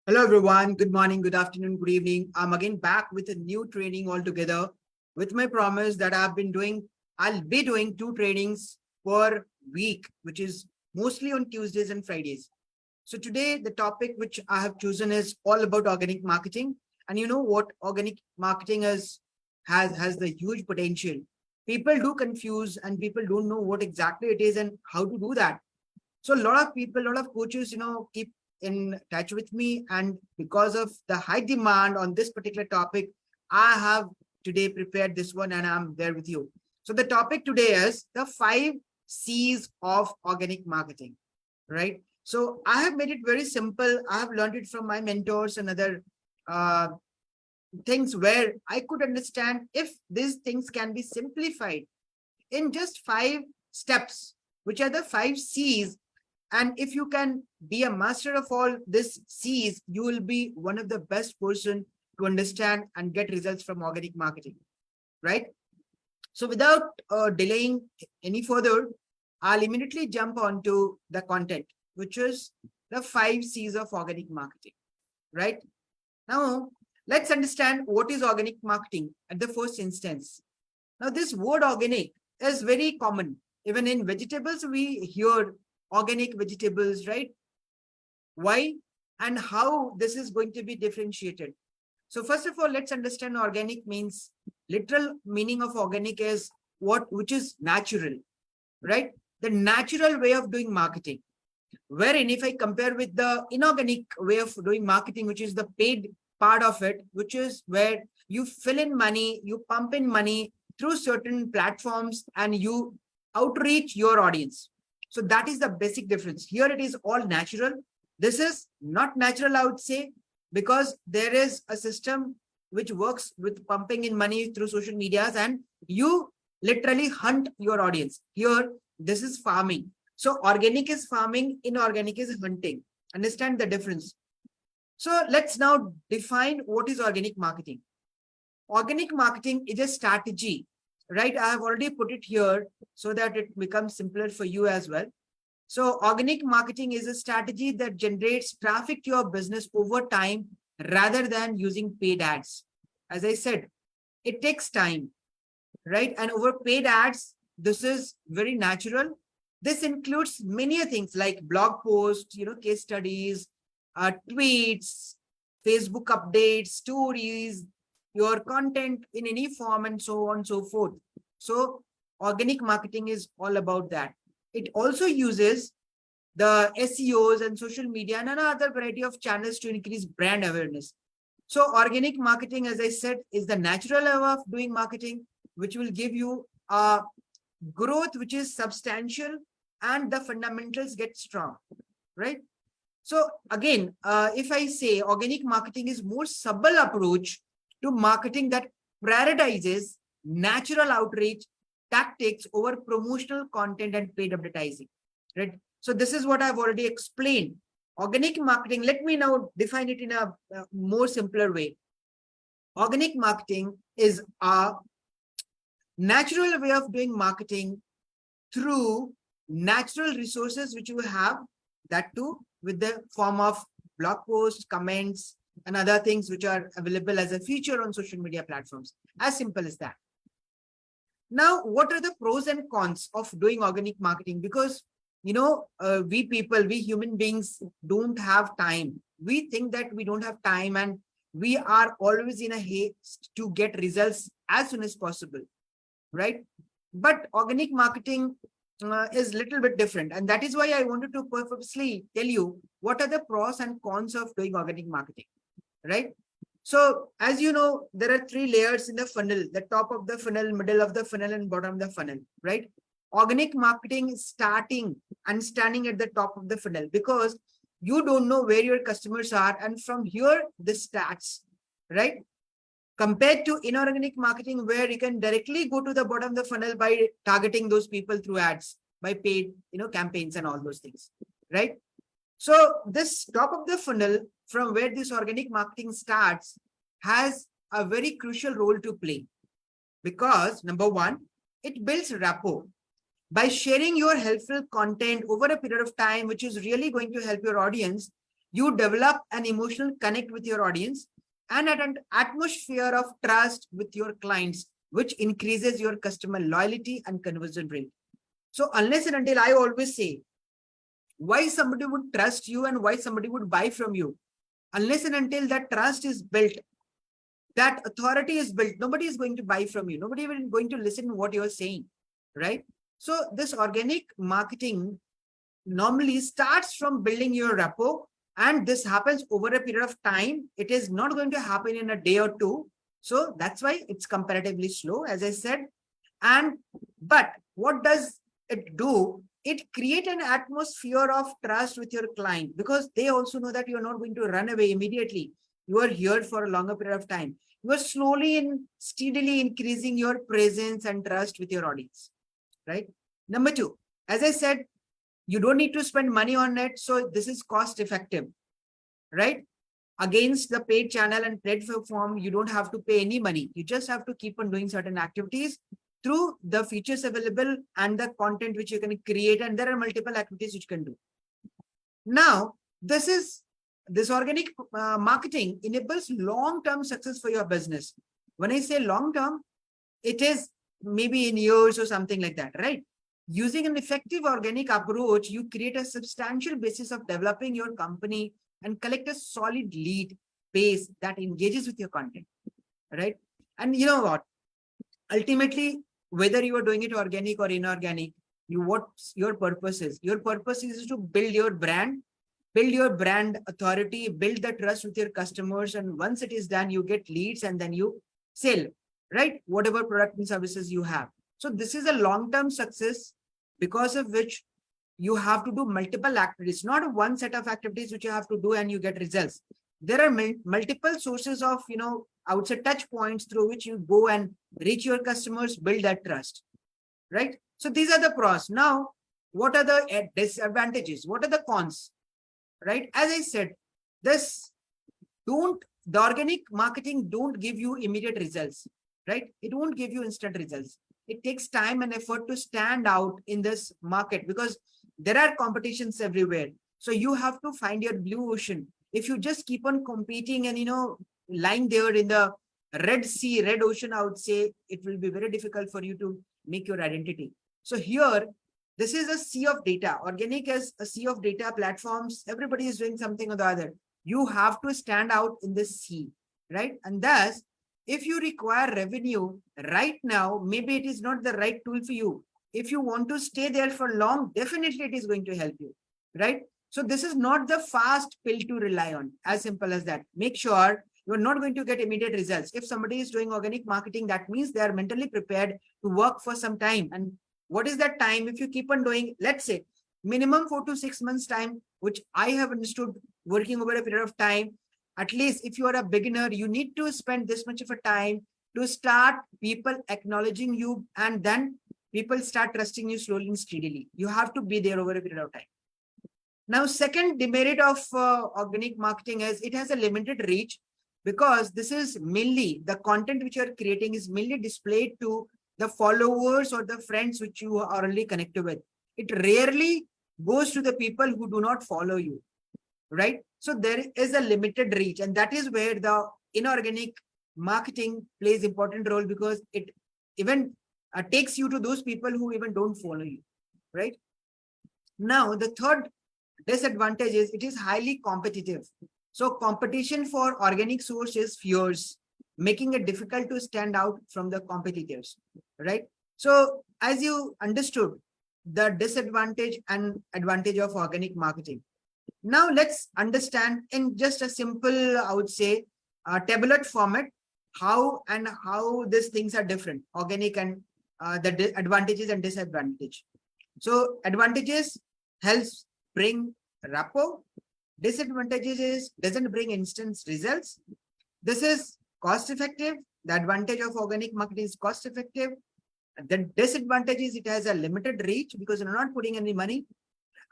Hello, everyone. Good morning, good afternoon, good evening. I'm again back with a new training altogether with my promise that I'll be doing two trainings per week, which is mostly on Tuesdays and Fridays. So today, the topic which I have chosen is all about organic marketing. And you know what organic marketing has the huge potential. People do confuse and people don't know what exactly it is and how to do that. So a lot of people, a lot of coaches, keep in touch with me. And because of the high demand on this particular topic, I have today prepared this one and I'm there with you. So the topic today is the 5 C's of organic marketing, right? So I have made it very simple. I have learned it from my mentors and other uh, things where I could understand if these things can be simplified in just 5 steps, which are the 5 C's. And if you can be a master of all these C's, you will be one of the best person to understand and get results from organic marketing, right? So without delaying any further, I'll immediately jump onto the content, which is the 5 C's of organic marketing, right? Now, let's understand what is organic marketing at the first instance. Now, this word organic is very common. Even in vegetables, we hear organic vegetables, right? Why and how this is going to be differentiated. So first of all, let's understand organic means literal meaning of organic is which is natural, right? The natural way of doing marketing. Wherein if I compare with the inorganic way of doing marketing, which is the paid part of it, which is where you fill in money, you pump in money through certain platforms and you outreach your audience. So that is the basic difference. Here it is all natural. This is not natural, I would say, because there is a system which works with pumping in money through social medias and you literally hunt your audience. Here, this is farming. So organic is farming, inorganic is hunting. Understand the difference. So let's now define what is organic marketing. Organic marketing is a strategy, right? I have already put it here so that it becomes simpler for you as well. So organic marketing is a strategy that generates traffic to your business over time rather than using paid ads. As I said, it takes time, right? And over paid ads, this is very natural. This includes many things like blog posts, case studies, tweets, Facebook updates, stories, your content in any form and so on and so forth. So organic marketing is all about that. It also uses the SEOs and social media and another variety of channels to increase brand awareness. So organic marketing, as I said, is the natural way of doing marketing, which will give you a growth which is substantial and the fundamentals get strong, right? So again, if I say organic marketing is more subtle approach to marketing that prioritizes natural outreach tactics over promotional content and paid advertising, right? So this is what I've already explained. Organic marketing, let me now define it in a more simpler way. Organic marketing is a natural way of doing marketing through natural resources which you have, that too with the form of blog posts, comments, and other things which are available as a feature on social media platforms. As simple as that. Now, what are the pros and cons of doing organic marketing? Because, we people, we human beings don't have time. We think that we don't have time and we are always in a haste to get results as soon as possible, right? But organic marketing is a little bit different. And that is why I wanted to purposely tell you what are the pros and cons of doing organic marketing, right? So as you know, there are 3 layers in the funnel: the top of the funnel, middle of the funnel, and bottom of the funnel, right? Organic marketing is starting and standing at the top of the funnel because you don't know where your customers are. And from here, this starts, right? Compared to inorganic marketing, where you can directly go to the bottom of the funnel by targeting those people through ads, by paid, campaigns and all those things, right? So this top of the funnel, from where this organic marketing starts, has a very crucial role to play because number one, it builds rapport. By sharing your helpful content over a period of time, which is really going to help your audience, You develop an emotional connect with your audience and an atmosphere of trust with your clients, which increases your customer loyalty and conversion rate. So unless and until, I always say, why somebody would trust you and why somebody would buy from you, unless and until that trust is built, that authority is built, nobody is going to buy from you. Nobody is going to listen to what you're saying, right? So this organic marketing normally starts from building your rapport, and this happens over a period of time. It is not going to happen in a day or two. So that's why it's comparatively slow, as I said. And but what does it do? It create an atmosphere of trust with your client, because they also know that you're not going to run away immediately. You are here for a longer period of time. You are slowly and steadily increasing your presence and trust with your audience, right? Number two, as I said, you don't need to spend money on it. So this is cost effective, right? Against the paid channel and platform, you don't have to pay any money. You just have to keep on doing certain activities through the features available and the content which you can create. And there are multiple activities which you can do. Now, this organic marketing enables long-term success for your business. When I say long-term, it is maybe in years or something like that, right? Using an effective organic approach, you create a substantial basis of developing your company and collect a solid lead base that engages with your content, right? And you know what? Ultimately, whether you are doing it organic or inorganic, what's your purpose is? Your purpose is to build your brand authority, build the trust with your customers. And once it is done, you get leads and then you sell, right? Whatever product and services you have. So this is a long-term success, because of which you have to do multiple activities, not one set of activities which you have to do and you get results. There are multiple sources of, I would say, touch points through which you go and reach your customers, build that trust, right? So these are the pros. Now, what are the disadvantages? What are the cons? Right? As I said, the organic marketing don't give you immediate results, right? It won't give you instant results. It takes time and effort to stand out in this market, because there are competitions everywhere. So you have to find your blue ocean. If you just keep on competing and, lying there in the red ocean, I would say it will be very difficult for you to make your identity. So here, this is a sea of data. Organic is a sea of data platforms. Everybody is doing something or the other. You have to stand out in this sea, right? And thus, if you require revenue right now, maybe it is not the right tool for you. If you want to stay there for long, definitely it is going to help you, right? So this is not the fast pill to rely on. As simple as that. Make sure you're not going to get immediate results. If somebody is doing organic marketing, that means they are mentally prepared to work for some time. And what is that time? If you keep on doing, let's say, minimum 4 to 6 months time, which I have understood working over a period of time, at least if you are a beginner, you need to spend this much of a time to start people acknowledging you, and then people start trusting you slowly and steadily. You have to be there over a period of time. Now, second demerit of organic marketing is it has a limited reach, because this is mainly the content which you are creating is mainly displayed to the followers or the friends which you are already connected with. It rarely goes to the people who do not follow you, right? So there is a limited reach, and that is where the inorganic marketing plays important role, because it even takes you to those people who even don't follow you, right? Now, the third disadvantage is it is highly competitive. So competition for organic source is fierce, making it difficult to stand out from the competitors, right? So as you understood the disadvantage and advantage of organic marketing, now let's understand in just a simple, I would say, tabular format, how these things are different, organic and the advantages and disadvantage. So advantages helps bring rapport. Disadvantages is doesn't bring instant results. This is cost effective. The advantage of organic marketing is cost effective. The disadvantage is it has a limited reach because you're not putting any money.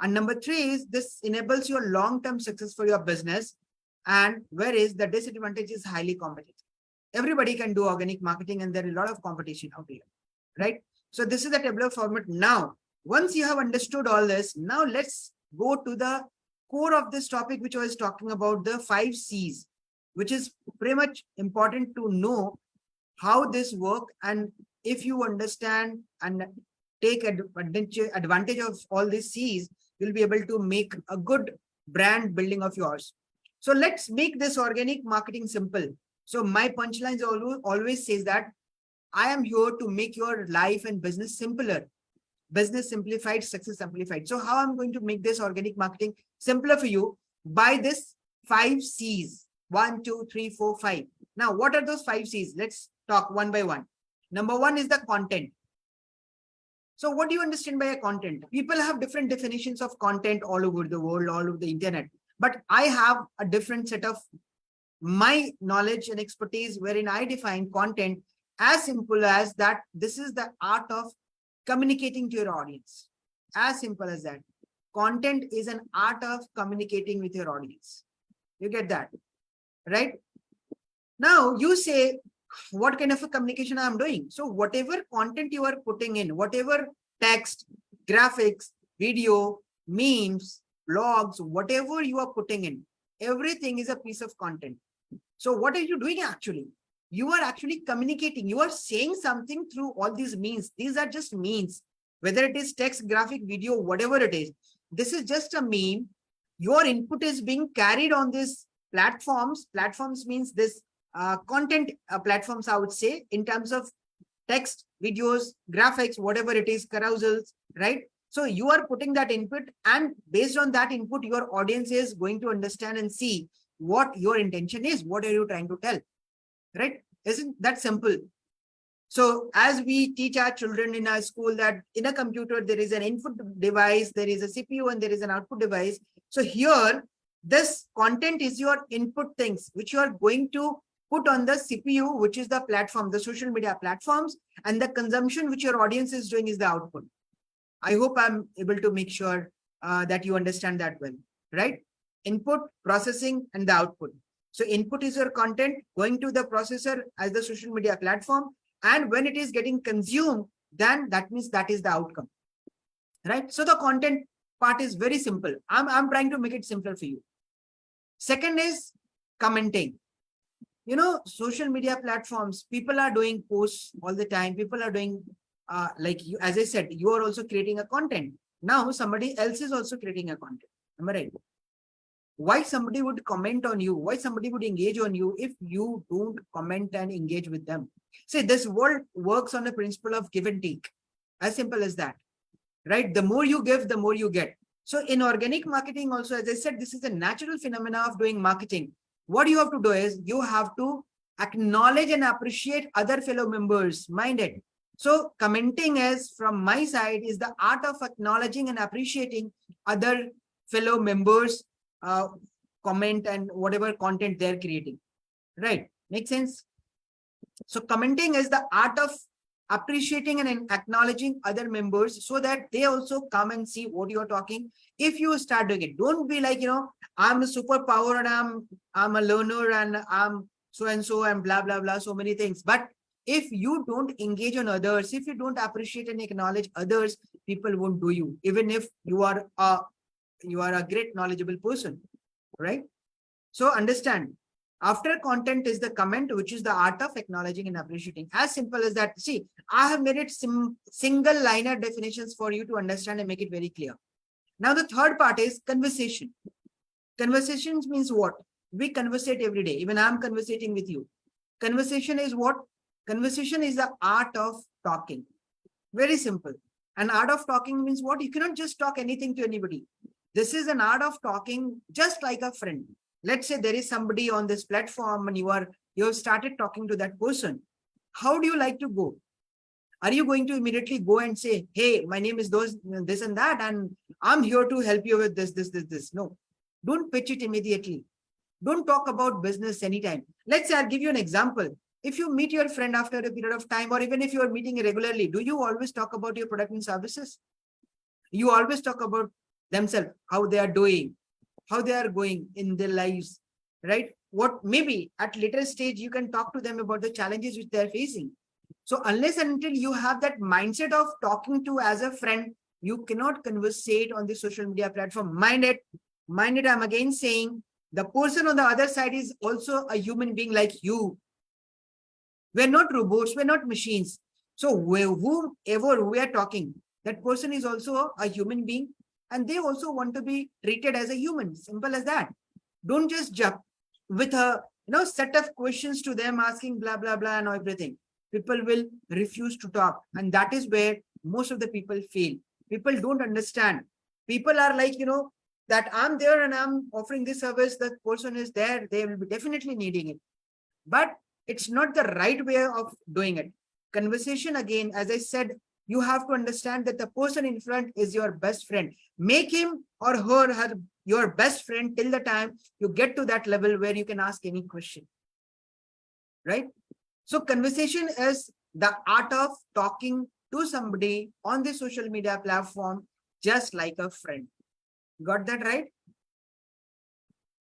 And number three is this enables your long-term success for your business. And whereas the disadvantage is highly competitive. Everybody can do organic marketing and there is a lot of competition out here, right? So this is the tabular format. Now, once you have understood all this, now let's go to the core of this topic, which I was talking about, the 5 C's, which is pretty much important to know how this work. And if you understand and take advantage of all these C's, you'll be able to make a good brand building of yours. So let's make this organic marketing simple. So my punchlines always says that I am here to make your life and business simpler. Business simplified, success amplified. So how I'm going to make this organic marketing simpler for you? By this 5 C's. 1, 2, 3, 4, 5. Now, what are those 5 C's? Let's talk one by one. Number one is the content. So what do you understand by a content? People have different definitions of content all over the world, all over the internet. But I have a different set of my knowledge and expertise wherein I define content as simple as that. This is the art of communicating to your audience. As simple as that. Content is an art of communicating with your audience. You get that, right? Now you say, what kind of a communication I'm doing? So whatever content you are putting in, whatever text, graphics, video, memes, blogs, whatever you are putting in, everything is a piece of content. So what are you doing actually? You are actually communicating. You are saying something through all these means. These are just means, whether it is text, graphic, video, whatever it is. This is just a meme. Your input is being carried on these platforms. Platforms means this content platforms, I would say, in terms of text, videos, graphics, whatever it is, carousels, right? So you are putting that input, and based on that input, your audience is going to understand and see what your intention is. What are you trying to tell, right? Isn't that simple? So as we teach our children in our school that in a computer, there is an input device, there is a CPU, and there is an output device. So here, this content is your input things, which you are going to put on the CPU, which is the platform, the social media platforms, and the consumption which your audience is doing is the output. I hope I'm able to make sure that you understand that well, right? Input, processing, and the output. So input is your content going to the processor as the social media platform. And when it is getting consumed, then that means that is the outcome, right? So the content part is very simple. I'm trying to make it simpler for you. Second is commenting. You know, social media platforms, people are doing posts all the time. People are doing, like you, as I said, you are also creating a content. Now somebody else is also creating a content. Am I right? Why somebody would comment on you? Why somebody would engage on you if you don't comment and engage with them? See, this world works on the principle of give and take. As simple as that, right? The more you give, the more you get. So in organic marketing also, as I said, this is a natural phenomena of doing marketing. What you have to do is you have to acknowledge and appreciate other fellow members. Mind it. So commenting is, from my side, is the art of acknowledging and appreciating other fellow members, comment and whatever content they're creating, right? Make sense? So commenting is the art of appreciating and acknowledging other members so that they also come and see what you're talking. If you start doing it, don't be like, you know, I'm a superpower and I'm a learner and I'm so and so and blah blah blah, so many things. But if you don't engage on others, if you don't appreciate and acknowledge others, people won't do you, even if you are a great knowledgeable person, right? So understand, after content is the comment, which is the art of acknowledging and appreciating. As simple as that. See, I have made it single liner definitions for you to understand and make it very clear. Now the third part is conversation. Conversations means what? We conversate every day. Even I'm conversating with you. Conversation is what? Conversation is the art of talking. Very simple. An art of talking means what? You cannot just talk anything to anybody. This is an art of talking just like a friend. Let's say there is somebody on this platform and you have started talking to that person. How do you like to go? Are you going to immediately go and say, hey, my name is this and that, and I'm here to help you with this? No, don't pitch it immediately. Don't talk about business anytime. Let's say I'll give you an example. If you meet your friend after a period of time, or even if you are meeting regularly, do you always talk about your product and services? You always talk about themselves, how they are doing, how they are going in their lives, right? What maybe at later stage, you can talk to them about the challenges which they're facing. So unless and until you have that mindset of talking to as a friend, you cannot conversate on the social media platform. Mind it, Mind it, I'm again saying the person on the other side is also a human being like you. We're not robots, we're not machines. So whoever we are talking, that person is also a human being and they also want to be treated as a human. Simple as that. Don't just jump with a set of questions to them asking blah blah blah and everything. People will refuse to talk, and that is where most of the people fail. People don't understand. People are like, that I'm there and I'm offering this service, that person is there, they will be definitely needing it. But it's not the right way of doing it. Conversation, again, as I said, you have to understand that the person in front is your best friend. Make him or her your best friend till the time you get to that level where you can ask any question, right? So conversation is the art of talking to somebody on the social media platform just like a friend. Got that right?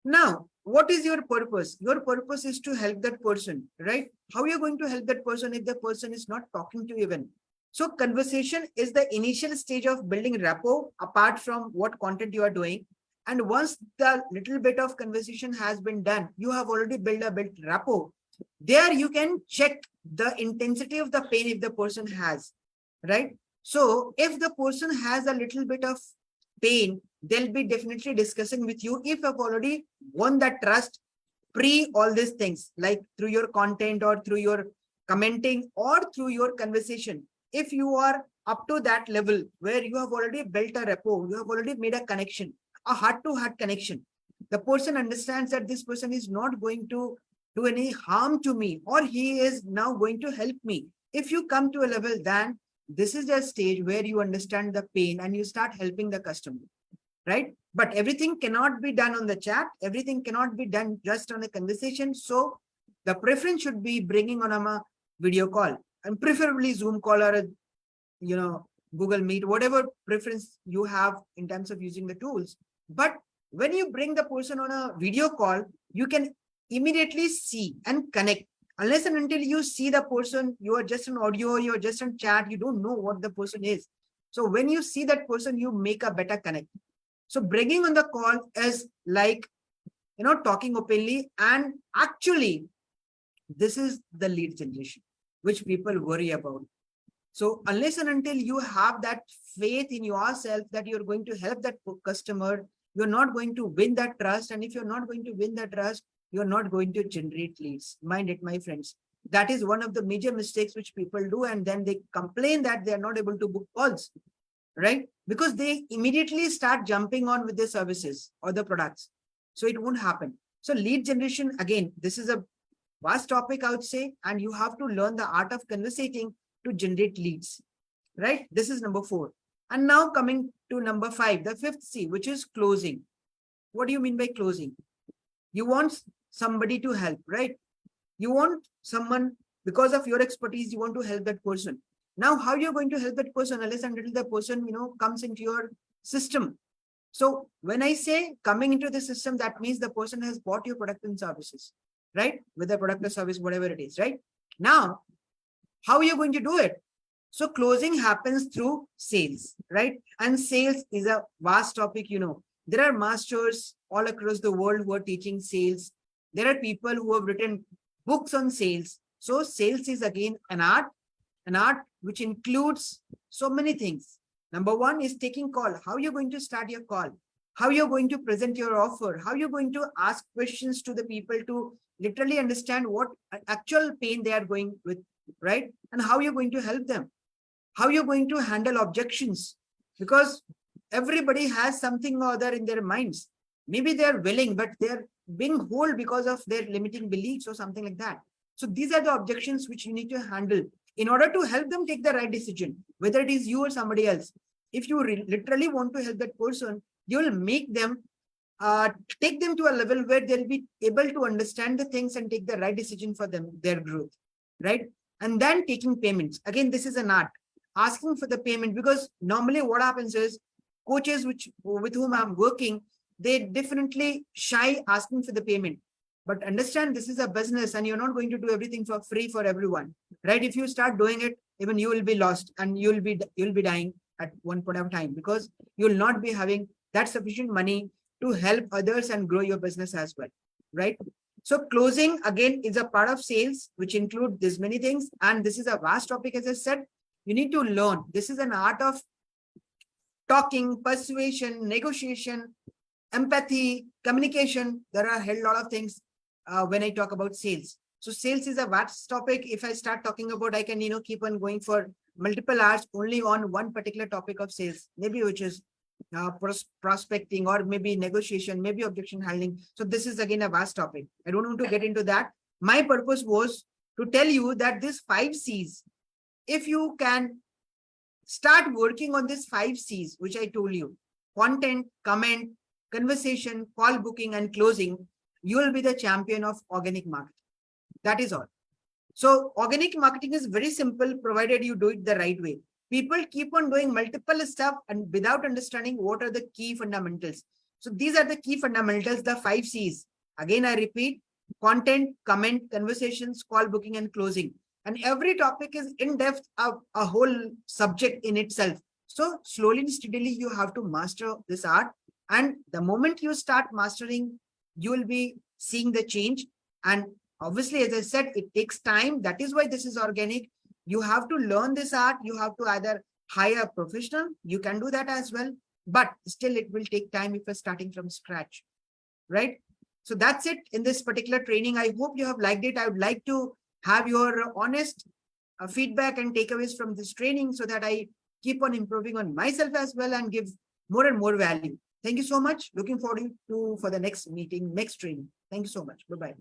Now, what is your purpose? Your purpose is to help that person, right? How are you going to help that person if the person is not talking to you even? So conversation is the initial stage of building rapport apart from what content you are doing. And once the little bit of conversation has been done, you have already built a bit rapport. There you can check the intensity of the pain if the person has, right? So if the person has a little bit of pain, they'll be definitely discussing with you if you've already won that trust pre all these things, like through your content or through your commenting or through your conversation. If you are up to that level where you have already built a rapport, you have already made a connection, a heart-to-heart connection, the person understands that this person is not going to do any harm to me, or he is now going to help me. If you come to a level, then this is the stage where you understand the pain and you start helping the customer, right? But everything cannot be done on the chat. Everything cannot be done just on a conversation. So the preference should be bringing on a video call, and preferably Zoom call or Google Meet, whatever preference you have in terms of using the tools. But when you bring the person on a video call, you can immediately see and connect. Unless and until you see the person, you are just an audio, you are just on chat, you don't know what the person is. So when you see that person, you make a better connect. So bringing on the call is like, talking openly. And actually, this is the lead generation, which people worry about. So unless and until you have that faith in yourself that you're going to help that customer, you're not going to win that trust. And if you're not going to win that trust, you're not going to generate leads. Mind it, my friends. That is one of the major mistakes which people do. And then they complain that they're not able to book calls, right? Because they immediately start jumping on with their services or the products. So it won't happen. So lead generation, again, this is a vast topic, I would say, and you have to learn the art of conversating to generate leads, right? This is number 4. And now coming to number 5, the 5th C, which is closing. What do you mean by closing? You want somebody to help, right? You want someone, because of your expertise, you want to help that person. Now, how you're going to help that person unless until the person, comes into your system. So when I say coming into the system, that means the person has bought your product and services, right? With the product or service, whatever it is, right? Now, how are you going to do it? So closing happens through sales, right? And sales is a vast topic, There are masters all across the world who are teaching sales. There are people who have written books on sales. So sales is again an art which includes so many things. Number 1 is taking call. How are you going to start your call? How you're going to present your offer? How you're going to ask questions to the people to literally understand what actual pain they are going with, right? And how you're going to help them, how you're going to handle objections, because everybody has something or other in their minds. Maybe they're willing, but they're being held because of their limiting beliefs or something like that. So these are the objections which you need to handle in order to help them take the right decision, whether it is you or somebody else. If you literally want to help that person, you will make them take them to a level where they'll be able to understand the things and take the right decision for them, their growth, right? And then taking payments. Again, this is an art, asking for the payment, because normally what happens is coaches with whom I'm working, they definitely shy asking for the payment. But understand, this is a business and you're not going to do everything for free for everyone, right? If you start doing it, even you will be lost and you'll be dying at one point of time, because you'll not be having that sufficient money to help others and grow your business as well, right? So closing again is a part of sales, which include this many things. And this is a vast topic, as I said, you need to learn. This is an art of talking, persuasion, negotiation, empathy, communication. There are a hell lot of things when I talk about sales. So sales is a vast topic. If I start talking about, I can, keep on going for multiple hours only on one particular topic of sales, maybe which is prospecting, or maybe negotiation, maybe objection handling. So this is again a vast topic. I don't want to get into that. My purpose was to tell you that these 5 C's, if you can start working on these 5 C's, which I told you: content, comment, conversation, call booking, and closing, you will be the champion of organic marketing. That is all. So organic marketing is very simple, provided you do it the right way. People keep on doing multiple stuff and without understanding what are the key fundamentals. So these are the key fundamentals, the 5 C's. Again, I repeat: content, comment, conversations, call booking, and closing. And every topic is in depth, a whole subject in itself. So slowly and steadily, you have to master this art. And the moment you start mastering, you will be seeing the change. And obviously, as I said, it takes time. That is why this is organic. You have to learn this art. You have to either hire a professional. You can do that as well. But still, it will take time if you're starting from scratch, right? So that's it in this particular training. I hope you have liked it. I would like to have your honest feedback and takeaways from this training so that I keep on improving on myself as well and give more and more value. Thank you so much. Looking forward to for the next meeting, next training. Thank you so much. Bye-bye.